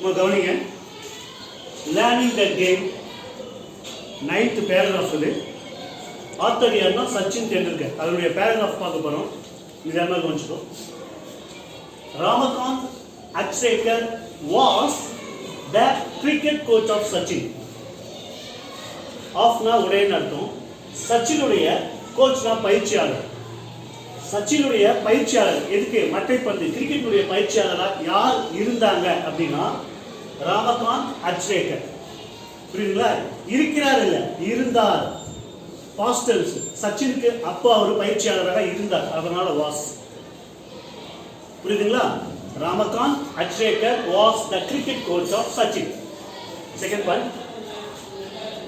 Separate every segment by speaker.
Speaker 1: கவனிங்க. Learning the game 9th paragraph இது. Author யாருன்னா சச்சின் டெண்டுல்கர். அதனுடைய பேராகிராஃப் பார்க்க போகிறோம். இது என்ன கவனிச்சுக்கோ. Ramakant Achrekar was the cricket coach of Sachin. ஆஃப்னா உடையன்னு அர்த்தம். சச்சினுடைய கோச்னா பயிற்சியாளர். சச்சினுடைய பயிற்சியாளர் எதுக்கு? மட்டைப்பந்து கிரிக்கெட்டுடைய பயிற்சியாளராக யார் இருந்தாங்க அப்படின்னா ராமகாந்த் அச்ரேக்கர். புரியுதுங்களா? இருக்கிறார் இல்ல, இருந்தார். பாஸ்டல்ஸ். சச்சினுக்கு அப்போ அவர் பயிற்சியாளராக இருந்தார், அதனால வாஸ். புரியுதுங்களா? Ramakant Achrekar was the cricket coach of Sachin. Second point,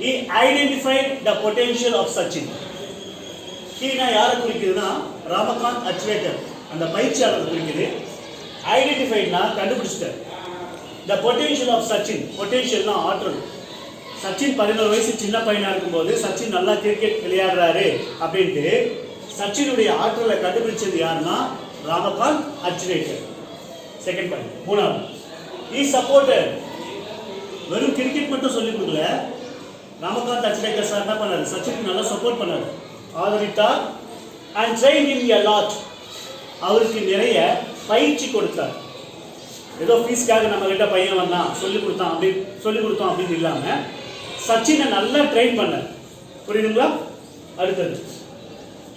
Speaker 1: he identified the potential of Sachin. ஹீனா யாரை குறிக்குதுன்னா ராமகாந்த் அச்ரேக்கர் அந்த பயிற்சியாளர் குறிக்குது. ஐடென்டிஃபைட்னா கண்டுபிடிச்சிட்டார். The potential of Sachin. பொட்டென்ஷியல்னா ஆற்றல். சச்சின் 11 வயசு சின்ன பையனா இருக்கும்போது சச்சின் நல்லா கிரிக்கெட் விளையாடுறாரு அப்படின்ட்டு சச்சினுடைய ஆற்றலை கண்டுபிடிச்சது யாருன்னா ராமகாந்த் அச்ரேக்கர். Second point. மூணாவது, he supported. வெறும் கிரிக்கெட் மட்டும் சொல்லிக் கொடுக்கல, ராமகாந்த் அச்ரேக்கர் சார் என்ன பண்ணாரு? சச்சினுக்கு நல்லா சப்போர்ட் பண்ணாரு, ஆதரித்தார். And train in a lot. அவருக்கு நிறைய பயிற்சி கொடுத்தார். ஏதோ ஃபீஸ்க்காக நம்ம கிட்ட பையன் வந்தான் சொல்லிக் கொடுத்தோம் அப்படின்னு இல்லாம சச்சினை நல்லா ட்ரெயின் பண்ணார். புரியுதுங்களா? அடுத்தது,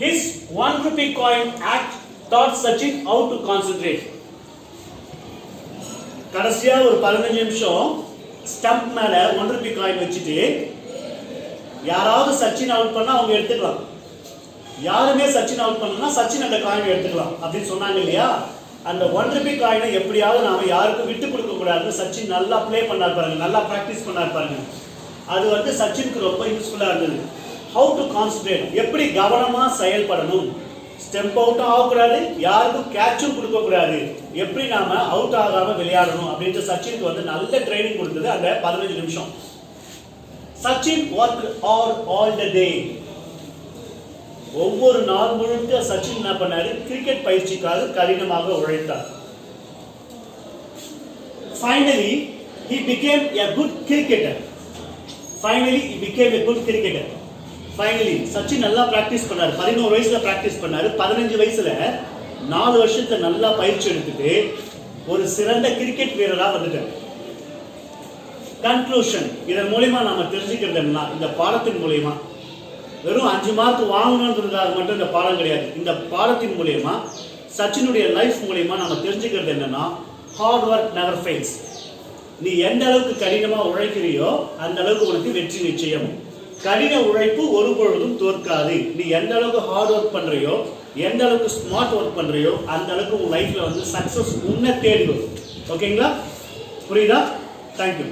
Speaker 1: his 1 rupee coin act taught Sachin how to concentrate. கடைசியா ஒரு 15 நிமிஷம் ஸ்டம்ப் மேல 1 rupee காயின் வச்சுட்டு யாராவது சச்சின் அவுட் பண்ணா அவங்க எடுத்துக்கலாம், யாருமே சச்சின் அவுட் பண்ணா சச்சின் அந்த காயினை எடுத்துக்கலாம் அப்படின்னு சொன்னாங்க இல்லையா? அந்த 1 rupee காயினை எப்படியாவது நாம யாருக்கும் விட்டு கொடுக்க கூடாது. சச்சின் நல்லா பிளே பண்ணார் பாருங்க, நல்லா பிராக்டிஸ் பண்ணார் பாருங்க. அது சச்சினுக்கு ரொம்ப யூஸ்ஃபுல்லா இருந்தது. ஹவு டு கான்சன்ட்ரேட், எப்படி கவனமா செயல்படணும். ஸ்டெம்ப் அவுட்டும் ஆகக்கூடாது, யாருக்கும் கேட்சும் கொடுக்க கூடாது, எப்படி நாம அவுட் ஆகாம விளையாடணும் அப்படின்ட்டு சச்சினுக்கு நல்ல ட்ரைனிங் கொடுத்தது அந்த 15 நிமிஷம். Sachin work all the day. ஒவ்வொரு நாள் முழுக்க சச்சின் என்ன பண்ணாரு? கிரிக்கெட் பயிற்சிக்காக கடினமாக உழைத்தார். Finally, he became a good cricketer. Finally, Sachin நல்லா பிராக்டிஸ் பண்ணாரு. 11 வயசுல பிராக்டிஸ் பண்ணாரு. 15 வயசுல 4 வருஷத்தை நல்லா பயிற்சி எடுத்துட்டு ஒரு சிறந்த கிரிக்கெட் வீரரா வந்துட்டார். கன்க்ளூஷன், இதன் மூலமா நாம தெரிஞ்சுக்கிறது என்ன? இந்த பாடத்தின் மூலமா வெறும் 5 மார்க் வாங்கணுன்றதுக்காக மட்டும் இந்த பாடம் கிடையாது. இந்த பாடத்தின் மூலமா சச்சினுடைய லைஃப் மூலமா நாம தெரிஞ்சுக்கிறது என்னன்னா, ஹார்ட் ஒர்க் நெவர் ஃபெயில்ஸ். நீ எந்த அளவுக்கு கடினமா உழைக்கிறியோ அந்த அளவுக்கு உனக்கு வெற்றி நிச்சயம். கடின உழைப்பு ஒரு பொழுதும் தோற்காது. நீ எந்த அளவுக்கு ஹார்ட் ஒர்க் பண்றியோ, எந்த அளவுக்கு ஸ்மார்ட் ஒர்க் பண்றியோ அந்த அளவுக்கு உன் லைஃப்ல சக்சஸ் உன்னை தேடி வரும். ஓகேங்களா? புரியுதா? தேங்க்யூ.